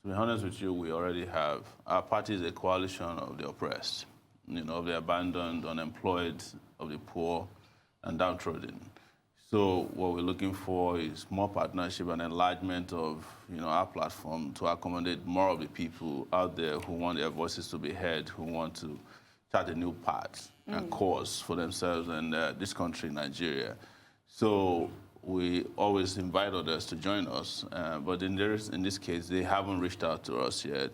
To be honest with you, we already have. Our party is a coalition of the oppressed, of the abandoned, unemployed, of the poor, and downtrodden. So what we're looking for is more partnership and enlargement of, our platform to accommodate more of the people out there who want their voices to be heard, who want to chart a new path and course for themselves and this country, Nigeria. So we always invite others to join us, but in this case, they haven't reached out to us yet.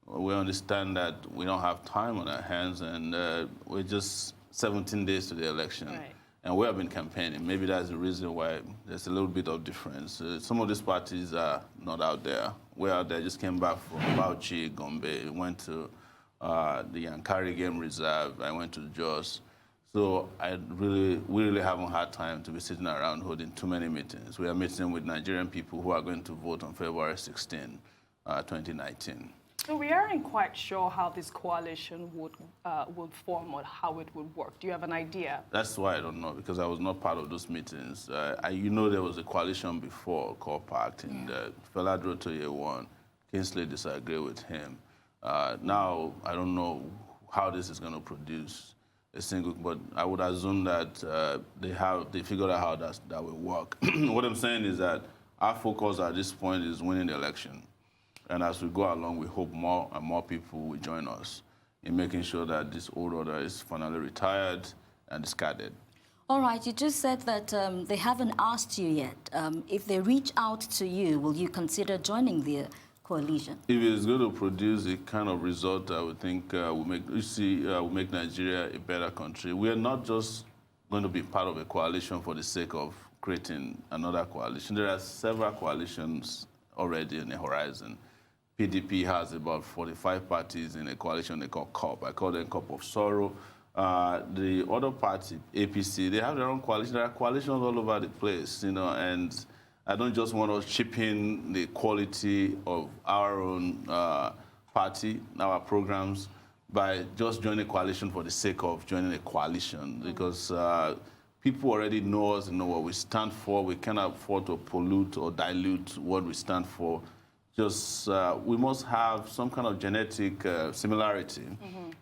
We understand that we don't have time on our hands, and we're just 17 days to the election. Right. And we have been campaigning. Maybe that's the reason why there's a little bit of difference. Some of these parties are not out there. We're out there, just came back from Bauchi, Gombe, went to the Yankari Game Reserve, I went to Jos. So we really haven't had time to be sitting around holding too many meetings. We are meeting with Nigerian people who are going to vote on February 16, 2019. So we aren't quite sure how this coalition would form or how it would work. Do you have an idea? That's why I don't know, because I was not part of those meetings. There was a coalition before called PACT, and Fela Durotoye won. Kingsley disagreed with him. Now, I don't know how this is going to produce a single, but I would assume that they figured out how that will work. What I'm saying is that our focus at this point is winning the election. And as we go along, we hope more and more people will join us in making sure that this old order is finally retired and discarded. All right, you just said that they haven't asked you yet. If they reach out to you, will you consider joining the coalition? If it's going to produce the kind of result I would think will make Nigeria a better country, we are not just going to be part of a coalition for the sake of creating another coalition. There are several coalitions already in the horizon. PDP has about 45 parties in a coalition they call COP. I call them COP of Sorrow. The other party, APC, they have their own coalition. There are coalitions all over the place, and I don't just want to chip in the quality of our own party, our programs, by just joining a coalition for the sake of joining a coalition, because people already know us and know what we stand for. We cannot afford to pollute or dilute what we stand for. We must have some kind of genetic similarity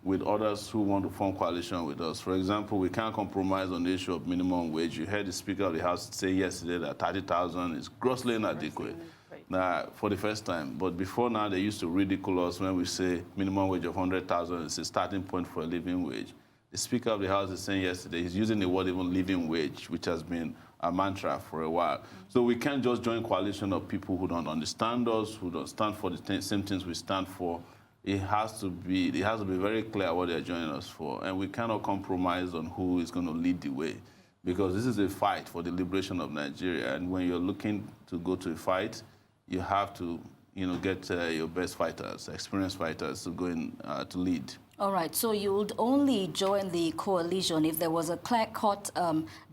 with others who want to form coalition with us. For example, we can't compromise on the issue of minimum wage. You heard the Speaker of the House say yesterday that 30,000 is grossly inadequate. Now, for the first time. But before now, they used to ridicule us when we say minimum wage of 100,000 is a starting point for a living wage. The Speaker of the House is saying yesterday, he's using the word even living wage, which has been a mantra for a while. So we can't just join a coalition of people who don't understand us, who don't stand for the same things we stand for. It has to be very clear what they're joining us for. And we cannot compromise on who is going to lead the way, because this is a fight for the liberation of Nigeria. And when you're looking to go to a fight, you have to get your best fighters, experienced fighters to go in to lead. All right, so you would only join the coalition if there was a clear-cut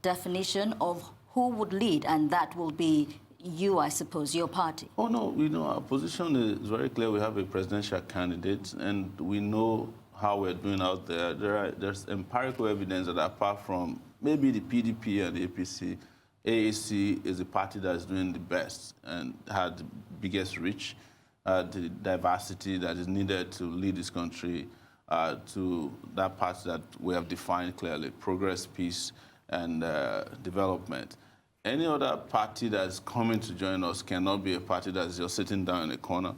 definition of who would lead, and that will be you, I suppose, your party. Oh, no, our position is very clear. We have a presidential candidate, and we know how we're doing out there. There's empirical evidence that apart from maybe the PDP and the APC, AAC is the party that is doing the best and had the biggest reach, the diversity that is needed to lead this country to that part that we have defined clearly: progress, peace, and development. Any other party that's coming to join us cannot be a party that's just sitting down in a corner.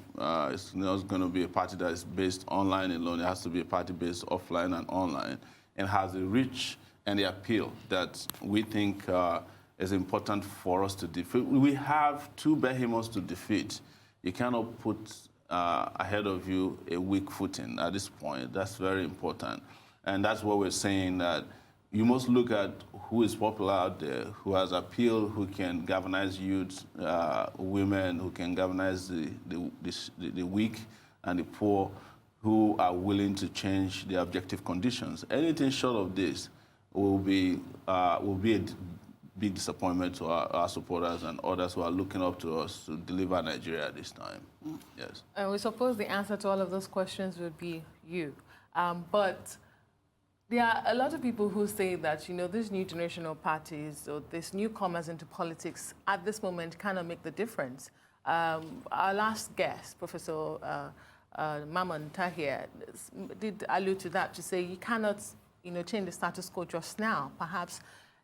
It's not going to be a party that is based online alone. It has to be a party based offline and online, and has the reach and the appeal that we think is important for us to defeat. We have two behemoths to defeat. You cannot put ahead of you a weak footing at this point. That's very important. And that's what we're saying, that you must look at who is popular out there, who has appeal, who can galvanize youth, women, who can galvanize the weak and the poor, who are willing to change their objective conditions. Anything short of this will be a big disappointment to our supporters and others who are looking up to us to deliver Nigeria this time. Yes. And we suppose the answer to all of those questions would be you. But there are a lot of people who say that, these new generational parties or these newcomers into politics at this moment cannot make the difference. Our last guest, Professor Maman Tahir, did allude to that, to say you cannot, change the status quo just now, perhaps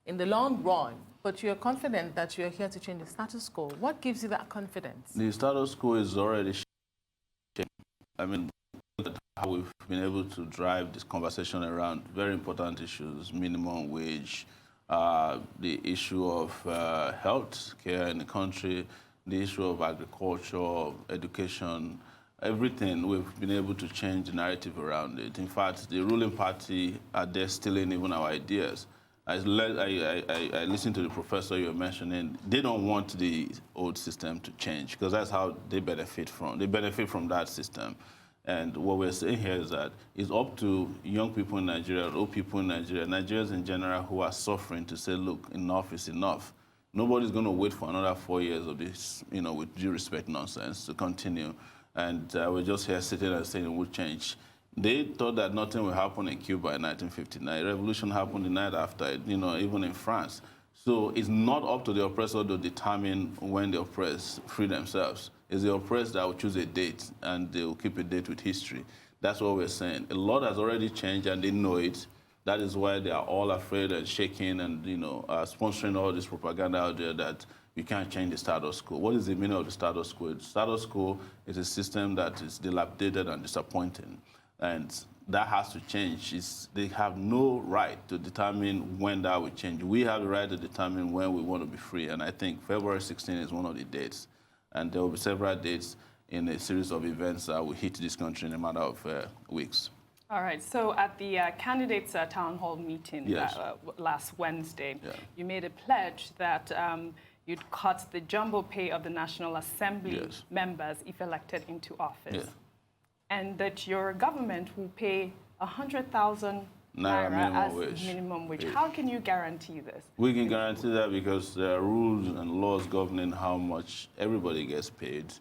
in the long run, but you're confident that you're here to change the status quo. What gives you that confidence? The status quo is already changing. I mean, look at how we've been able to drive this conversation around very important issues, minimum wage, the issue of health care in the country, the issue of agriculture, education, everything. We've been able to change the narrative around it. In fact, the ruling party are there stealing even our ideas. I listened to the professor you were mentioning. They don't want the old system to change because that's how they benefit from. They benefit from that system. And what we're saying here is that it's up to young people in Nigeria, old people in Nigeria, Nigerians in general who are suffering to say, look, enough is enough. Nobody's going to wait for another 4 years of this, with due respect nonsense to continue. And we're just here sitting and saying it will change. They thought that nothing will happen in Cuba in 1959. Revolution happened the night after, even in France. So it's not up to the oppressor to determine when the oppressed free themselves. It's the oppressed that will choose a date, and they will keep a date with history. That's what we're saying. A lot has already changed, and they know it. That is why they are all afraid and shaking and, sponsoring all this propaganda out there that you can't change the status quo. What is the meaning of the status quo? The status quo is a system that is dilapidated and disappointing. And that has to change. They have no right to determine when that will change. We have the right to determine when we want to be free. And I think February 16 is one of the dates. And there will be several dates in a series of events that will hit this country in a matter of weeks. All right. So at the candidates' town hall meeting Yes. last Wednesday, Yeah. you made a pledge that you'd cut the jumbo pay of the National Assembly Yes. members if elected into office. Yeah. And that your government will pay 100,000 Naira minimum as wage. minimum wage. Yeah. How can you guarantee this? We can guarantee that because there are rules and laws governing how much everybody gets paid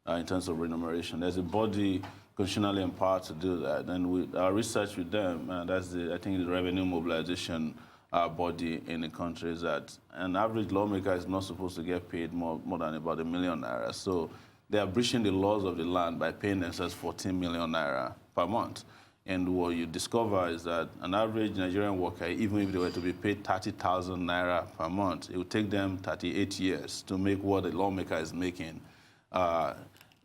in terms of remuneration. There's a body constitutionally empowered to do that. And with our research with them, I think the revenue mobilization body in the country, is that an average lawmaker is not supposed to get paid more than about ₦1 million. So they are breaching the laws of the land by paying themselves 14 million naira per month. And what you discover is that an average Nigerian worker, even if they were to be paid 30,000 naira per month, it would take them 38 years to make what a lawmaker is making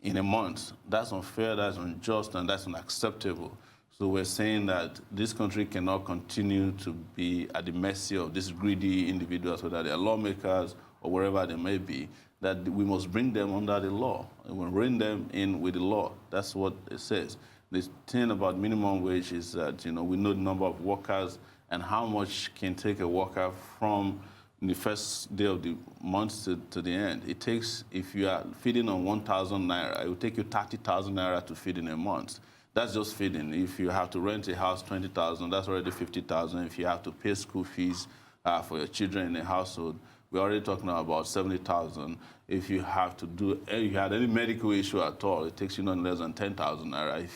in a month. That's unfair, that's unjust, and that's unacceptable. So we're saying that this country cannot continue to be at the mercy of these greedy individuals, whether they're lawmakers or wherever they may be, that we must bring them under the law. And we'll bring them in with the law. That's what it says. The thing about minimum wage is that, we know the number of workers and how much can take a worker from the first day of the month to the end. It takes, if you are feeding on 1,000 naira, it will take you 30,000 naira to feed in a month. That's just feeding. If you have to rent a house, 20,000, that's already 50,000. If you have to pay school fees for your children in a household, we're already talking about 70,000. If you have to if you had any medical issue at all, it takes you no less than 10,000 naira.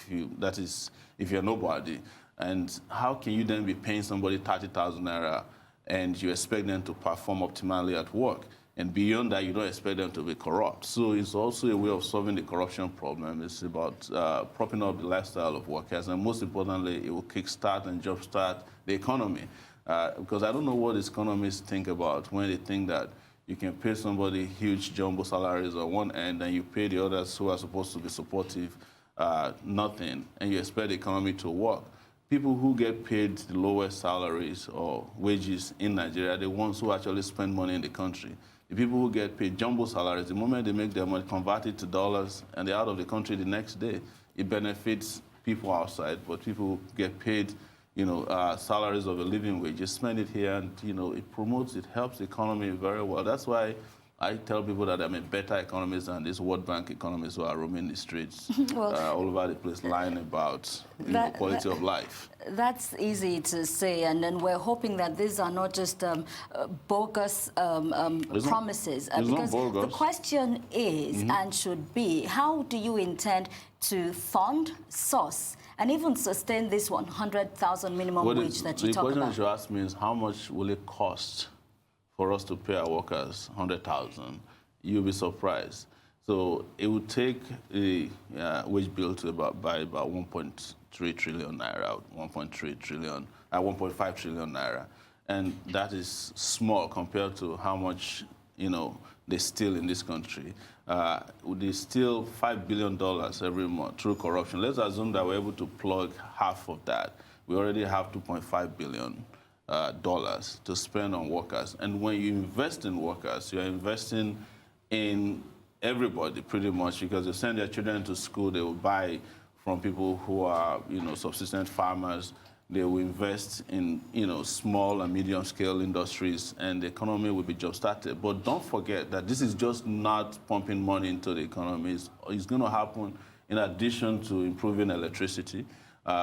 If you're nobody. And how can you then be paying somebody 30,000 naira and you expect them to perform optimally at work? And beyond that, you don't expect them to be corrupt. So it's also a way of solving the corruption problem. It's about propping up the lifestyle of workers. And most importantly, it will kickstart and jumpstart the economy. Because I don't know what economists think about when they think that you can pay somebody huge jumbo salaries on one end and you pay the others who are supposed to be supportive nothing, and you expect the economy to work. People who get paid the lowest salaries or wages in Nigeria are the ones who actually spend money in the country. The people who get paid jumbo salaries, the moment they make their money, convert it to dollars, and they're out of the country the next day. It benefits people outside, but people who get paid salaries of a living wage, you spend it here, and it promotes, it helps the economy very well. That's why I tell people that I'm a better economist than these World Bank economists who are roaming the streets all over the place, lying about quality of life. That's easy to say, and then we're hoping that these are not just bogus promises. Because the question is and should be, how do you intend to fund, source, and even sustain this 100,000 minimum wage that you talk about? The question you should ask me is, how much will it cost for us to pay our workers 100,000? You'll be surprised. So it would take a wage bill to by about 1.3 trillion naira, 1.3 trillion, 1.5 trillion naira. And that is small compared to how much, they steal in this country. They steal $5 billion every month through corruption. Let's assume that we're able to plug half of that. We already have $2.5 billion to spend on workers. And when you invest in workers, you're investing in everybody pretty much, because they send their children to school, they will buy from people who are, subsistence farmers. They will invest in, small and medium scale industries, and the economy will be job started. But don't forget that this is just not pumping money into the economy. It's going to happen in addition to improving electricity,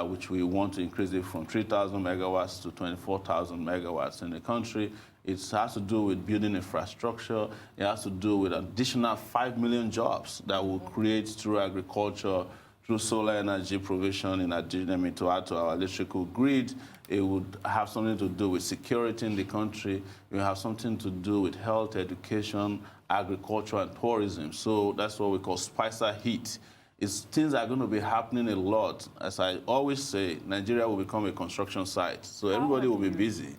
which we want to increase it from 3,000 megawatts to 24,000 megawatts in the country. It has to do with building infrastructure. It has to do with additional 5 million jobs that will create through agriculture, through solar energy provision, in addition to add to our electrical grid. It would have something to do with security in the country. It will have something to do with health, education, agriculture, and tourism. So that's what we call Spicer Heat. Things are going to be happening a lot. As I always say, Nigeria will become a construction site. So everybody will be busy.